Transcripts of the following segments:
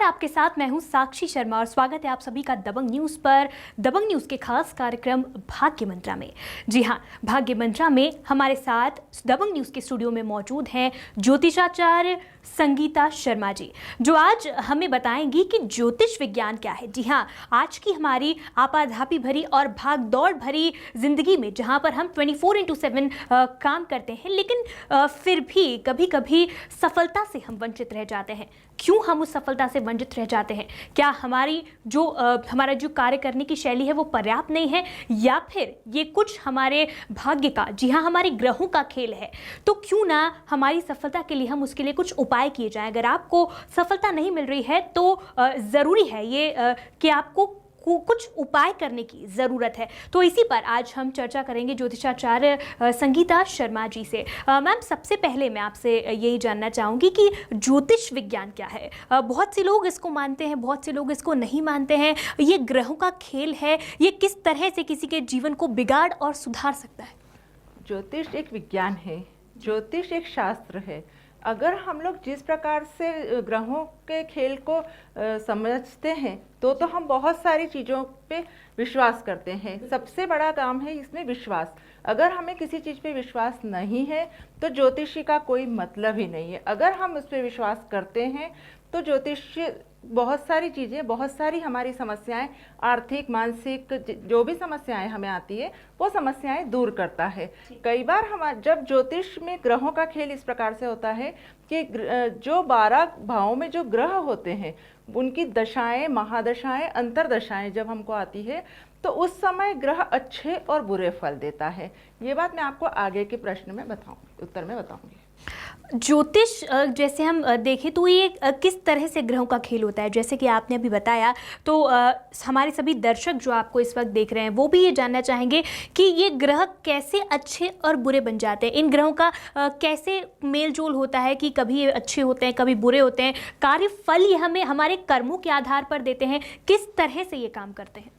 आपके साथ मैं हूं साक्षी शर्मा और स्वागत है आप सभी का दबंग न्यूज़ पर। दबंग न्यूज़ के खास कार्यक्रम भाग्य मंत्रा में। जी हां, भाग्य मंत्रा में हमारे साथ दबंग न्यूज़ के स्टूडियो में मौजूद हैं ज्योतिषाचार्य संगीता शर्मा जी, जो आज हमें बताएंगी कि ज्योतिष विज्ञान क्या है। जी हां, आज की हमारी आपाधापी भरी और भाग दौड़ भरी जिंदगी में जहां पर हम 24/7 काम करते हैं, लेकिन फिर भी कभी कभी सफलता से हम वंचित रह जाते हैं। क्यों हम उस सफलता से वंचित रह जाते हैं? क्या हमारा जो कार्य करने की शैली है वो पर्याप्त नहीं है, या फिर ये कुछ हमारे भाग्य का, जी हाँ, हमारे ग्रहों का खेल है? तो क्यों ना हमारी सफलता के लिए हम उसके लिए कुछ उपाय किए जाएं। अगर आपको सफलता नहीं मिल रही है तो ज़रूरी है ये कि आपको कुछ उपाय करने की ज़रूरत है। तो इसी पर आज हम चर्चा करेंगे ज्योतिषाचार्य संगीता शर्मा जी से। मैम, सबसे पहले मैं आपसे यही जानना चाहूँगी कि ज्योतिष विज्ञान क्या है? बहुत से लोग इसको मानते हैं, बहुत से लोग इसको नहीं मानते हैं। ये ग्रहों का खेल है, ये किस तरह से किसी के जीवन को बिगाड़ और सुधार सकता है? ज्योतिष एक विज्ञान है, ज्योतिष एक शास्त्र है। अगर हम लोग जिस प्रकार से ग्रहों के खेल को समझते हैं तो हम बहुत सारी चीज़ों पे विश्वास करते हैं। सबसे बड़ा काम है इसमें विश्वास। अगर हमें किसी चीज़ पे विश्वास नहीं है तो ज्योतिषी का कोई मतलब ही नहीं है। अगर हम उस पर विश्वास करते हैं तो ज्योतिष बहुत सारी चीज़ें, बहुत सारी हमारी समस्याएं, आर्थिक, मानसिक, जो भी समस्याएं हमें आती है वो समस्याएं दूर करता है। कई बार हम जब ज्योतिष में ग्रहों का खेल इस प्रकार से होता है कि जो 12 भावों में जो ग्रह होते हैं उनकी दशाएं, महादशाएं, अंतरदशाएं जब हमको आती है तो उस समय ग्रह अच्छे और बुरे फल देता है। ये बात मैं आपको आगे के प्रश्न में उत्तर में बताऊंगी। ज्योतिष जैसे हम देखें तो ये किस तरह से ग्रहों का खेल होता है, जैसे कि आपने अभी बताया, तो हमारे सभी दर्शक जो आपको इस वक्त देख रहे हैं वो भी ये जानना चाहेंगे कि ये ग्रह कैसे अच्छे और बुरे बन जाते हैं। इन ग्रहों का कैसे मेल जोल होता है कि कभी ये अच्छे होते हैं, कभी बुरे होते हैं। कार्य फल ये हमें हमारे कर्मों के आधार पर देते हैं। किस तरह से ये काम करते हैं?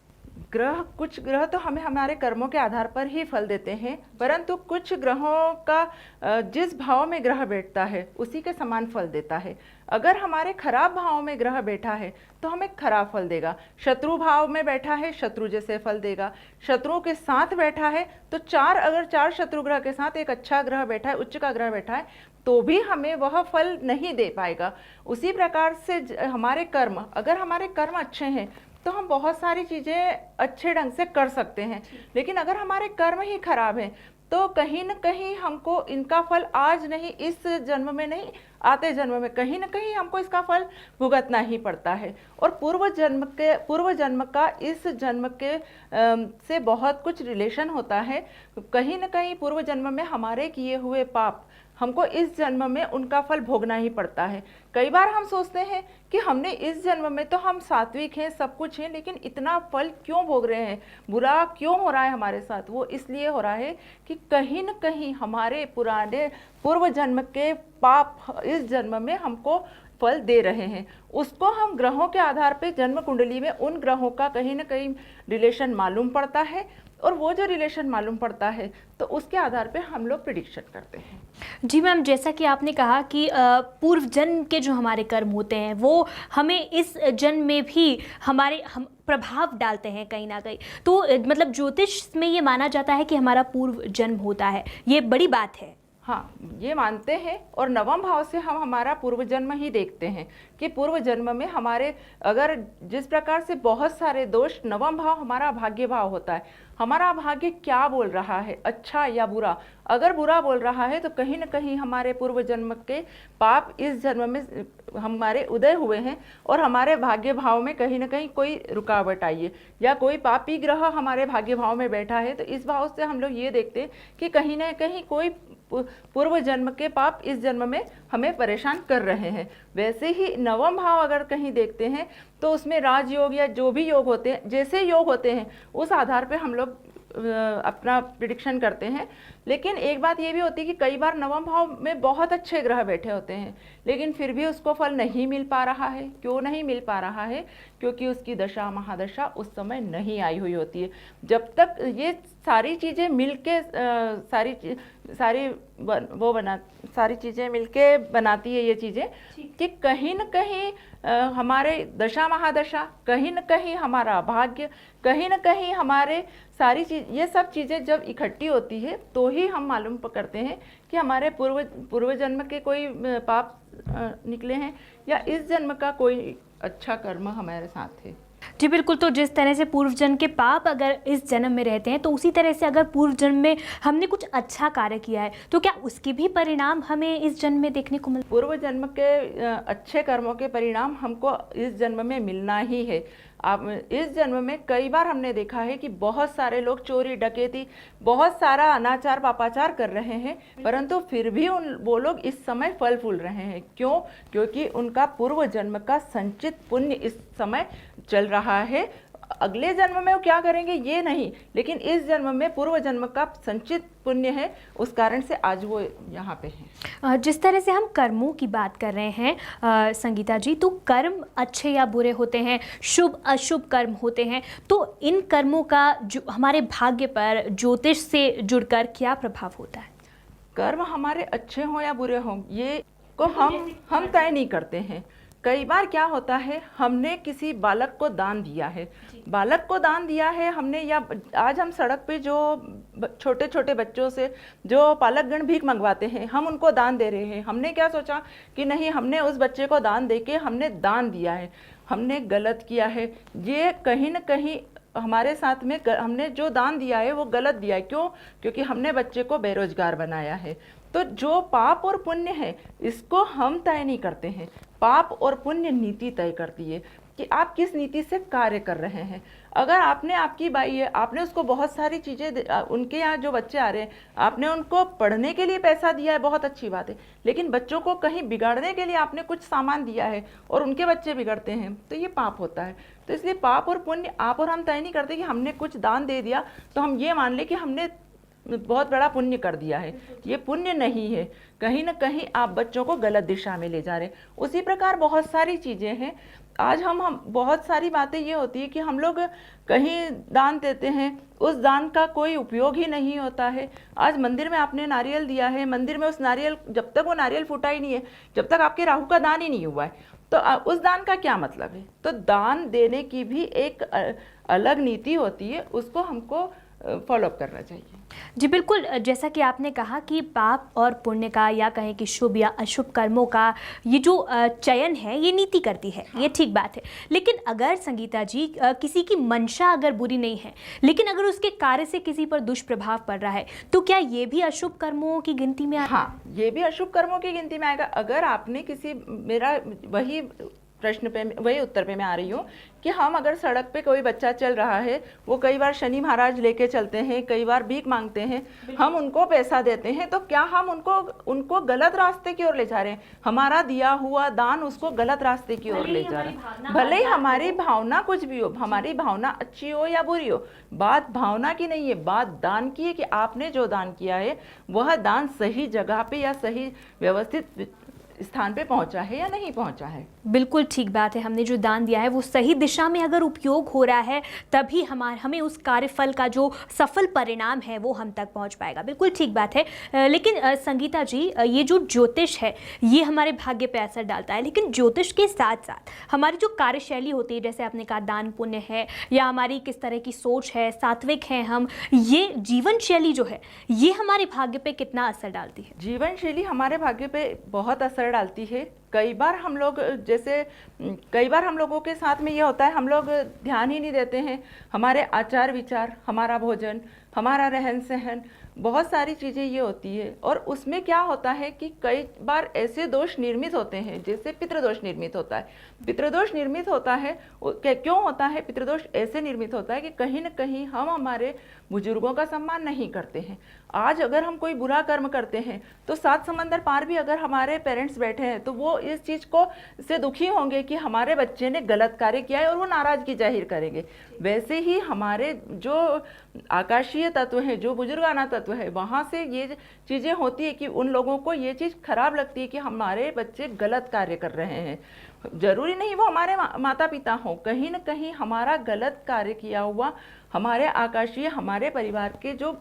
कुछ ग्रह तो हमें हमारे कर्मों के आधार पर ही फल देते हैं, परंतु कुछ ग्रहों का जिस भाव में ग्रह बैठता है उसी के समान फल देता है। अगर हमारे खराब भाव में ग्रह बैठा है तो हमें खराब फल देगा। शत्रु भाव में बैठा है, शत्रु जैसे फल देगा। शत्रुओं के साथ बैठा है तो अगर चार शत्रु ग्रह के साथ एक अच्छा ग्रह बैठा है, उच्च का ग्रह बैठा है, तो भी हमें वह फल नहीं दे पाएगा। उसी प्रकार से हमारे कर्म, अगर हमारे कर्म अच्छे हैं तो हम बहुत सारी चीज़ें अच्छे ढंग से कर सकते हैं, लेकिन अगर हमारे कर्म ही खराब हैं तो कहीं न कहीं हमको इनका फल आज नहीं, इस जन्म में नहीं, आते जन्म में कहीं न कहीं हमको इसका फल भुगतना ही पड़ता है। और पूर्व जन्म का इस जन्म के से बहुत कुछ रिलेशन होता है। कहीं न कहीं पूर्व जन्म में हमारे किए हुए पाप हमको इस जन्म में उनका फल भोगना ही पड़ता है। कई बार हम सोचते हैं कि हमने इस जन्म में तो हम सात्विक हैं, सब कुछ हैं, लेकिन इतना फल क्यों भोग रहे हैं, बुरा क्यों हो रहा है हमारे साथ? वो इसलिए हो रहा है कि कहीं न कहीं हमारे पुराने पूर्व जन्म के पाप इस जन्म में हमको फल दे रहे हैं। उसको हम ग्रहों के आधार पे जन्म कुंडली में उन ग्रहों का कहीं न कहीं रिलेशन मालूम पड़ता है, और वो जो रिलेशन मालूम पड़ता है तो उसके आधार पे हम लोग प्रिडिक्शन करते हैं। जी मैम, जैसा कि आपने कहा कि पूर्व जन्म के जो हमारे कर्म होते हैं वो हमें इस जन्म में भी हम प्रभाव डालते हैं कहीं ना कहीं। तो मतलब ज्योतिष में ये माना जाता है कि हमारा पूर्व जन्म होता है, ये बड़ी बात है। हाँ, ये मानते हैं। और नवम भाव से हम हमारा पूर्व जन्म ही देखते हैं कि पूर्व जन्म में हमारे अगर जिस प्रकार से बहुत सारे दोष, नवम भाव हमारा भाग्य भाव होता है। हमारा भाग्य क्या बोल रहा है, अच्छा या बुरा? अगर बुरा बोल रहा है तो कहीं न कहीं हमारे पूर्व जन्म के पाप इस जन्म में हमारे उदय हुए हैं, और हमारे भाग्य भाव में कहीं न कहीं कोई रुकावट आई है, या कोई पापी ग्रह हमारे भाग्य भाव में बैठा है। तो इस भाव से हम लोग ये देखते हैं कि कहीं ना कहीं कोई पूर्व जन्म के पाप इस जन्म में हमें परेशान कर रहे हैं। वैसे ही नवम भाव अगर कहीं देखते हैं तो उसमें राजयोग या जो भी योग होते हैं, जैसे योग होते हैं उस आधार पे हम लोग अपना प्रिडिक्शन करते हैं। लेकिन एक बात ये भी होती है कि कई बार नवम भाव में बहुत अच्छे ग्रह बैठे होते हैं, लेकिन फिर भी उसको फल नहीं मिल पा रहा है। क्यों नहीं मिल पा रहा है? क्योंकि उसकी दशा महादशा उस समय नहीं आई हुई होती है। जब तक ये सारी चीज़ें मिल के सारी वो बना सारी चीज़ें मिलके बनाती है ये चीज़ें कि कहीं न कहीं हमारे दशा महादशा, कहीं न कहीं हमारा भाग्य, कहीं न कहीं हमारे सारी चीज़, ये सब चीज़ें जब इकट्ठी होती है तो ही हम मालूम करते हैं कि हमारे पूर्व जन्म के कोई पाप निकले हैं या इस जन्म का कोई अच्छा कर्म हमारे साथ है। जी बिल्कुल। तो जिस तरह से पूर्व जन्म के पाप अगर इस जन्म में रहते हैं, तो उसी तरह से अगर पूर्व जन्म में हमने कुछ अच्छा कार्य किया है तो क्या उसके भी परिणाम हमें इस जन्म में देखने को मिलते? पूर्व जन्म के अच्छे कर्मों के परिणाम हमको इस जन्म में मिलना ही है। आप इस जन्म में कई बार हमने देखा है कि बहुत सारे लोग चोरी डकैती, बहुत सारा अनाचार पापाचार कर रहे हैं, परंतु फिर भी वो लोग इस समय फल फूल रहे हैं। क्यों? क्योंकि उनका पूर्व जन्म का संचित पुण्य इस समय चल रहा है। अगले जन्म में वो क्या करेंगे ये नहीं, लेकिन इस जन्म में पूर्व जन्म का संचित पुण्य है, उस कारण से आज वो यहाँ पे हैं। जिस तरह से हम कर्मों की बात कर रहे हैं संगीता जी, तो कर्म अच्छे या बुरे होते हैं, शुभ अशुभ कर्म होते हैं, तो इन कर्मों का जो हमारे भाग्य पर ज्योतिष से जुड़कर क्या प्रभाव होता है? कर्म हमारे अच्छे हों या बुरे हों, ये को हम तय नहीं करते हैं। कई बार क्या होता है, हमने किसी बालक को दान दिया है, हमने, या आज हम सड़क पे जो छोटे छोटे बच्चों से जो पालकगण भीख मंगवाते हैं, हम उनको दान दे रहे हैं। हमने क्या सोचा कि नहीं, हमने उस बच्चे को दान देके हमने दान दिया है, हमने गलत किया है। ये कहीं न कहीं हमारे साथ में हमने जो दान दिया है वो गलत दिया है। क्यों? क्योंकि हमने बच्चे को बेरोजगार बनाया है। तो जो पाप और पुण्य है इसको हम तय नहीं करते हैं, पाप और पुण्य नीति तय करती है कि आप किस नीति से कार्य कर रहे हैं। अगर आपने, आपकी बाई है, आपने उसको बहुत सारी चीज़ें, उनके यहाँ जो बच्चे आ रहे हैं, आपने उनको पढ़ने के लिए पैसा दिया है, बहुत अच्छी बात है, लेकिन बच्चों को कहीं बिगाड़ने के लिए आपने कुछ सामान दिया है और उनके बच्चे बिगड़ते हैं, तो ये पाप होता है। तो इसलिए पाप और पुण्य आप और हम तय नहीं करते कि हमने कुछ दान दे दिया तो हम ये मान लें कि हमने बहुत बड़ा पुण्य कर दिया है। ये पुण्य नहीं है, कहीं ना कहीं आप बच्चों को गलत दिशा में ले जा रहे हैं। उसी प्रकार बहुत सारी चीज़ें हैं। आज हम बहुत सारी बातें ये होती है कि हम लोग कहीं दान देते हैं, उस दान का कोई उपयोग ही नहीं होता है। आज मंदिर में आपने नारियल दिया है, मंदिर में उस नारियल, जब तक वो नारियल फूटा ही नहीं है, जब तक आपके राहु का दान ही नहीं हुआ है, तो उस दान का क्या मतलब है? तो दान देने की भी एक अलग नीति होती है, उसको हमको फॉलो करना चाहिए। जी बिल्कुल। जैसा कि आपने कहा कि पाप और पुण्य का, या कहें कि शुभ या अशुभ कर्मों का ये जो चयन है ये नीति करती है, ये ठीक बात है। लेकिन अगर संगीता जी किसी की मंशा अगर बुरी नहीं है, लेकिन अगर उसके कार्य से किसी पर दुष्प्रभाव पड़ रहा है, तो क्या ये भी अशुभ कर्मों की गिनती में आएगा? हाँ, ये भी अशुभ कर्मों की गिनती में आएगा। अगर आपने किसी, मेरा वही प्रश्न पे, वही उत्तर पे मैं आ रही हूँ कि हम अगर सड़क पे कोई बच्चा चल रहा है, वो कई बार शनि महाराज लेके चलते हैं, कई बार भीख मांगते हैं, हम उनको पैसा देते हैं, तो क्या हम उनको गलत रास्ते की ओर ले जा रहे हैं? हमारा दिया हुआ दान उसको गलत रास्ते की ओर ले जा रहे हैं। भले ही हमारी भावना कुछ भी हो, हमारी भावना अच्छी हो या बुरी हो, बात भावना की नहीं है, बात दान की है कि आपने जो दान किया है वह दान सही जगह पे या सही व्यवस्थित स्थान पे पहुंचा है या नहीं पहुंचा है। बिल्कुल ठीक बात है। हमने जो दान दिया है वो सही दिशा में अगर उपयोग हो रहा है, तभी हमें उस कार्यफल का जो सफल परिणाम है वो हम तक पहुंच पाएगा। बिल्कुल ठीक बात है। लेकिन संगीता जी, ये जो ज्योतिष है ये हमारे भाग्य पे असर डालता है, लेकिन ज्योतिष के साथ साथ हमारी जो कार्यशैली होती है, जैसे आपने कहा दान पुण्य है, या हमारी किस तरह की सोच है, सात्विक है हम, ये जीवन शैली जो है ये हमारे भाग्य पे कितना असर डालती है? जीवन शैली हमारे भाग्य पे बहुत असर डालती है। कई बार हम लोगों के साथ में ये होता है, हम लोग ध्यान ही नहीं देते हैं। हमारे आचार विचार, हमारा भोजन, हमारा रहन सहन, बहुत सारी चीज़ें ये होती है, और उसमें क्या होता है कि कई बार ऐसे दोष निर्मित होते हैं, जैसे पितृदोष निर्मित होता है। पितृदोष निर्मित होता है, क्यों होता है? पितृदोष ऐसे निर्मित होता है कि कहीं न कहीं हम हमारे बुजुर्गों का सम्मान नहीं करते हैं। आज अगर हम कोई बुरा कर्म करते हैं तो 7 समंदर पार भी अगर हमारे पेरेंट्स बैठे हैं तो वो इस चीज़ को से दुखी होंगे कि हमारे बच्चे ने गलत कार्य किया है, और वो नाराज़गी जाहिर करेंगे। वैसे ही हमारे जो आकाशीय तत्व हैं, जो बुजुर्गाना तत्व है, वहाँ से ये चीज़ें होती है कि उन लोगों को ये चीज़ खराब लगती है कि हमारे बच्चे गलत कार्य कर रहे हैं। जरूरी नहीं वो हमारे माता पिता हों, कहीं न कहीं हमारा गलत कार्य किया हुआ हमारे आकाशीय, हमारे परिवार के जो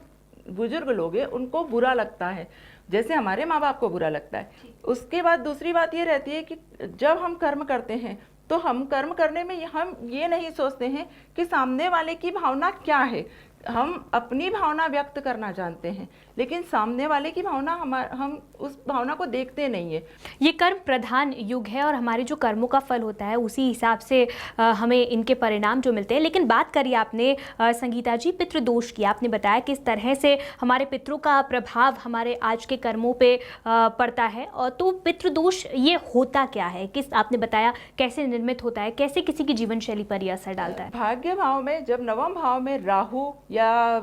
बुजुर्ग लोग हैं उनको बुरा लगता है, जैसे हमारे माँ बाप को बुरा लगता है। उसके बाद दूसरी बात ये रहती है कि जब हम कर्म करते हैं तो हम कर्म करने में हम ये नहीं सोचते हैं कि सामने वाले की भावना क्या है। हम अपनी भावना व्यक्त करना जानते हैं, लेकिन सामने वाले की भावना हम उस भावना को देखते नहीं है। ये कर्म प्रधान युग है और हमारे जो कर्मों का फल होता है उसी हिसाब से हमें इनके परिणाम जो मिलते हैं। लेकिन बात करिए आपने संगीता जी पितृदोष की, आपने बताया किस तरह से हमारे पितरों का प्रभाव हमारे आज के कर्मों पे पड़ता है। और तो पितृदोष ये होता क्या है, किस आपने बताया कैसे निर्मित होता है, कैसे किसी की जीवन शैली पर यह असर डालता है? भाग्य भाव में जब नवम भाव में राहु या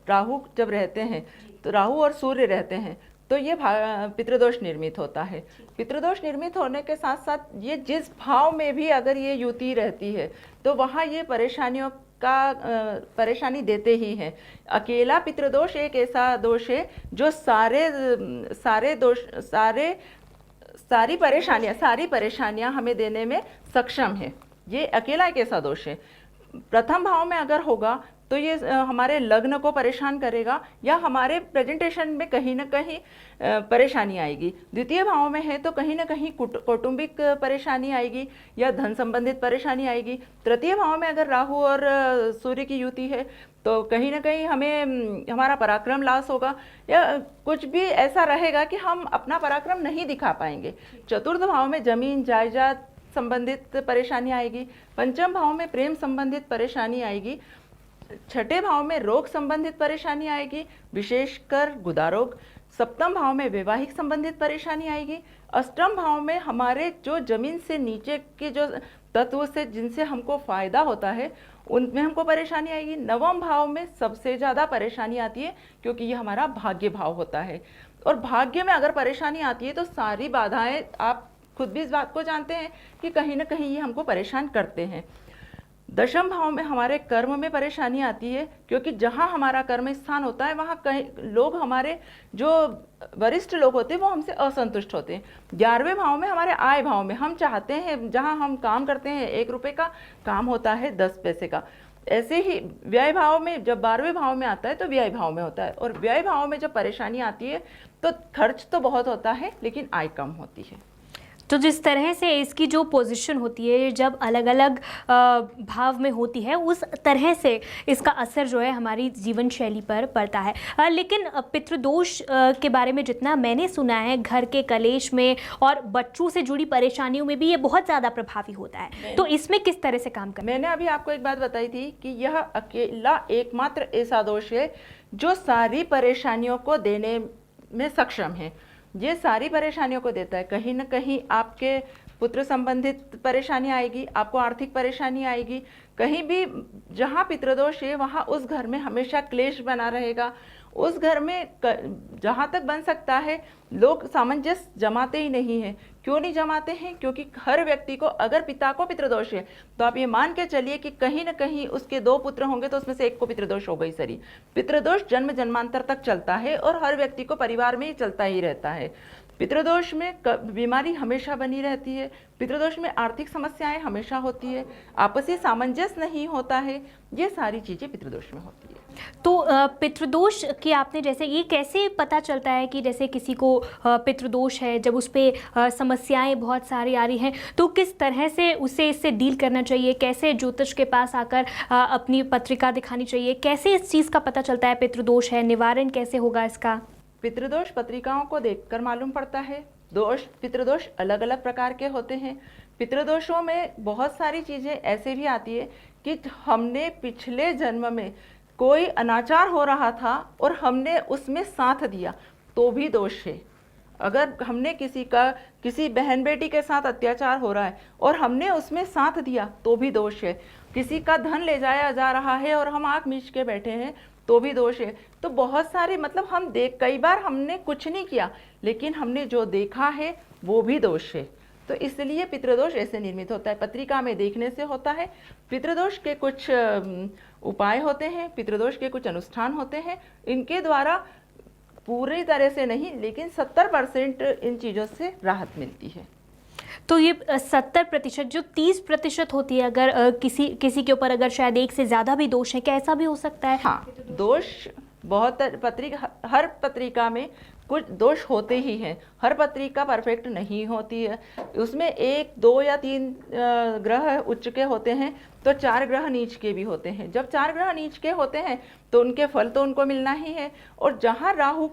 राहु जब रहते हैं तो राहु और सूर्य रहते हैं तो ये पितृदोष निर्मित होता है। पितृदोष निर्मित होने के साथ साथ ये जिस भाव में भी अगर ये युति रहती है तो वहाँ ये परेशानियों का परेशानी देते ही हैं। अकेला पितृदोष एक ऐसा दोष है जो सारी परेशानियां हमें देने में सक्षम है। ये अकेला एक ऐसा दोष है। प्रथम भाव में अगर होगा तो ये हमारे लग्न को परेशान करेगा या हमारे प्रेजेंटेशन में कहीं ना कहीं परेशानी आएगी। द्वितीय भाव में है तो कहीं ना कहीं कौटुंबिक परेशानी आएगी या धन संबंधित परेशानी आएगी। तृतीय भाव में अगर राहु और सूर्य की युति है तो कहीं ना कहीं हमें हमारा पराक्रम लॉस होगा या कुछ भी ऐसा रहेगा कि हम अपना पराक्रम नहीं दिखा पाएंगे। चतुर्थ भाव में जमीन जायदाद संबंधित परेशानी आएगी। पंचम भाव में प्रेम संबंधित परेशानी आएगी। छठे भाव में रोग संबंधित परेशानी आएगी, विशेषकर गुदा रोग। सप्तम भाव में वैवाहिक संबंधित परेशानी आएगी। अष्टम भाव में हमारे जो जमीन से नीचे के जो तत्व से जिनसे हमको फायदा होता है उनमें हमको परेशानी आएगी। नवम भाव में सबसे ज़्यादा परेशानी आती है क्योंकि ये हमारा भाग्य भाव होता है और भाग्य में अगर परेशानी आती है तो सारी बाधाएं, आप खुद भी इस बात को जानते हैं कि कहीं ना कहीं ये हमको परेशान करते हैं। दशम भाव में हमारे कर्म में परेशानी आती है क्योंकि जहाँ हमारा कर्म स्थान होता है वहाँ कई लोग, हमारे जो वरिष्ठ लोग होते हैं वो हमसे असंतुष्ट होते हैं। 11वें भाव में हमारे आय भाव में हम चाहते हैं, जहाँ हम काम करते हैं 1 रुपये का काम होता है 10 पैसे का। ऐसे ही व्यय भाव में जब 12वें भाव में आता है तो व्यय भाव में होता है और व्यय भाव में जब परेशानी आती है तो खर्च तो बहुत होता है लेकिन आय कम होती है। तो जिस तरह से इसकी जो पोजीशन होती है जब अलग अलग भाव में होती है उस तरह से इसका असर जो है हमारी जीवन शैली पर पड़ता है। लेकिन पितृदोष के बारे में जितना मैंने सुना है, घर के कलेश में और बच्चों से जुड़ी परेशानियों में भी ये बहुत ज़्यादा प्रभावी होता है। तो इसमें किस तरह से काम करना? मैंने अभी आपको एक बात बताई थी कि यह अकेला एकमात्र ऐसा दोष है जो सारी परेशानियों को देने में सक्षम है। ये सारी परेशानियों को देता है। कहीं ना कहीं आपके पुत्र संबंधित परेशानी आएगी, आपको आर्थिक परेशानी आएगी। कहीं भी जहाँ पितृदोष है वहाँ उस घर में हमेशा क्लेश बना रहेगा। उस घर में जहाँ तक बन सकता है लोग सामंजस्य जमाते ही नहीं हैं। क्यों नहीं जमाते हैं? क्योंकि हर व्यक्ति को, अगर पिता को पितृदोष है तो आप ये मान के चलिए कि कहीं ना कहीं उसके 2 पुत्र होंगे तो उसमें से एक को पितृदोष होगा ही सही। पितृदोष जन्म जन्मांतर तक चलता है और हर व्यक्ति को परिवार में ही चलता ही रहता है। पितृदोष में बीमारी हमेशा बनी रहती है। पितृदोष में आर्थिक समस्याएं हमेशा होती है। आपसी सामंजस्य नहीं होता है। ये सारी चीज़ें पितृदोष में होती है। तो पितृदोष की आपने जैसे ये कैसे पता चलता है कि जैसे किसी को पितृदोष है, जब उस पर समस्याएं बहुत सारी आ रही हैं तो किस तरह से उसे इससे डील करना चाहिए? कैसे ज्योतिष के पास आकर अपनी पत्रिका दिखानी चाहिए? कैसे इस चीज़ का पता चलता है पितृदोष है? निवारण कैसे होगा इसका? पितृदोष पत्रिकाओं को देखकर मालूम पड़ता है। पितृदोष अलग अलग प्रकार के होते हैं। पितृदोषों में बहुत सारी चीज़ें ऐसे भी आती है कि हमने पिछले जन्म में कोई अनाचार हो रहा था और हमने उसमें साथ दिया तो भी दोष है। अगर हमने किसी बहन बेटी के साथ अत्याचार हो रहा है और हमने उसमें साथ दिया तो भी दोष है। किसी का धन ले जाया जा रहा है और हम आँख मीच के बैठे हैं तो भी दोष है। तो बहुत सारे मतलब कई बार हमने कुछ नहीं किया लेकिन हमने जो देखा है वो भी दोष है। तो इसलिए पितृदोष ऐसे निर्मित होता है, पत्रिका में देखने से होता है। पितृदोष के कुछ उपाय होते हैं, पितृदोष के कुछ अनुष्ठान होते हैं। इनके द्वारा पूरी तरह से नहीं लेकिन 70% इन चीज़ों से राहत मिलती है। तो ये 70% जो 30% होती है, अगर किसी के ऊपर अगर शायद एक से ज़्यादा भी दोष है, क्या ऐसा भी हो सकता है? हाँ, दोष बहुत हर पत्रिका में कुछ दोष होते ही हैं, हर पत्रिका परफेक्ट नहीं होती है। उसमें 1, 2 या 3 ग्रह उच्च के होते हैं तो 4 ग्रह नीच के भी होते हैं। जब 4 ग्रह नीच के होते हैं तो उनके फल तो उनको मिलना ही है। और जहाँ राहु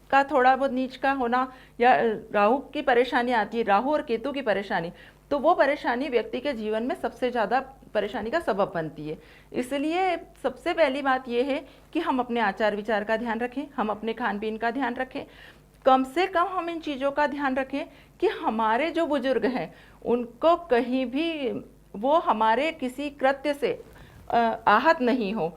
का थोड़ा बहुत नीच का होना या राहु की परेशानी आती है, राहु और केतु की परेशानी, तो वो परेशानी व्यक्ति के जीवन में सबसे ज़्यादा परेशानी का सबब बनती है। इसलिए सबसे पहली बात यह है कि हम अपने आचार विचार का ध्यान रखें, हम अपने खान पीन का ध्यान रखें। कम से कम हम इन चीज़ों का ध्यान रखें कि हमारे जो बुजुर्ग हैं उनको कहीं भी वो हमारे किसी कृत्य से आहत नहीं हो।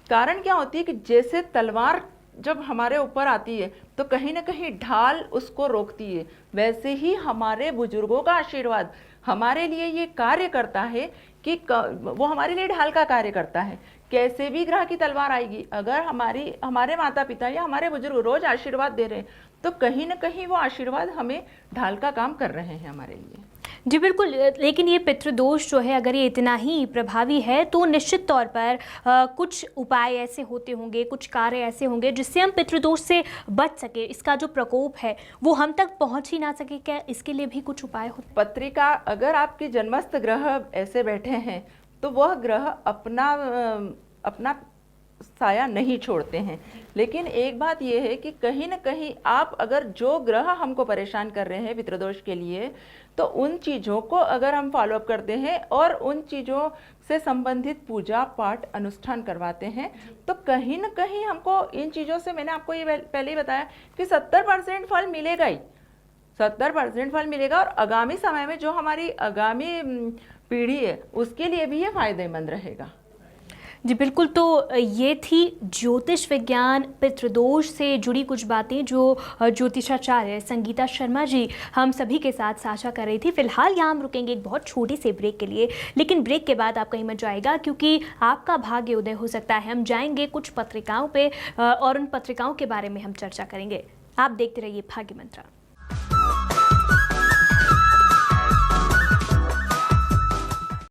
कारण क्या होती है कि जैसे तलवार जब हमारे ऊपर आती है तो कहीं ना कहीं ढाल उसको रोकती है, वैसे ही हमारे बुजुर्गों का आशीर्वाद हमारे लिए ये कार्य करता है कि वो हमारे लिए ढाल का कार्य करता है। कैसे भी ग्रह की तलवार आएगी, अगर हमारे माता पिता या हमारे बुजुर्ग रोज आशीर्वाद दे रहे हैं तो कहीं ना कहीं वो आशीर्वाद हमें ढाल का काम कर रहे हैं हमारे लिए। जी बिल्कुल, लेकिन ये पितृदोष जो है अगर ये इतना ही प्रभावी है तो निश्चित तौर पर कुछ उपाय ऐसे होते होंगे, कुछ कार्य ऐसे होंगे जिससे हम पितृदोष से बच सके, इसका जो प्रकोप है वो हम तक पहुंच ही ना सके। क्या इसके लिए भी कुछ उपाय होते हैं? पत्रिका, अगर आपकी जन्मस्थ ग्रह ऐसे बैठे हैं तो वह ग्रह अपना साया नहीं छोड़ते हैं। लेकिन एक बात यह है कि कहीं ना कहीं आप अगर जो ग्रह हमको परेशान कर रहे हैं पितृदोष के लिए, तो उन चीज़ों को अगर हम फॉलोअप करते हैं और उन चीज़ों से संबंधित पूजा पाठ अनुष्ठान करवाते हैं तो कहीं ना कहीं हमको इन चीज़ों से, मैंने आपको ये पहले ही बताया कि 70% फल मिलेगा ही, 70% फल मिलेगा। और आगामी समय में जो हमारी आगामी पीढ़ी है उसके लिए भी ये फायदेमंद रहेगा। जी बिल्कुल, तो ये थी ज्योतिष विज्ञान पितृदोष से जुड़ी कुछ बातें जो ज्योतिषाचार्य संगीता शर्मा जी हम सभी के साथ साझा कर रही थी। फिलहाल यहाँ हम रुकेंगे एक बहुत छोटे से ब्रेक के लिए, लेकिन ब्रेक के बाद आप कहीं मत जाएगा क्योंकि आपका भाग्य उदय हो सकता है। हम जाएंगे कुछ पत्रिकाओं पे और उन पत्रिकाओं के बारे में हम चर्चा करेंगे। आप देखते रहिए भाग्य मंत्रा।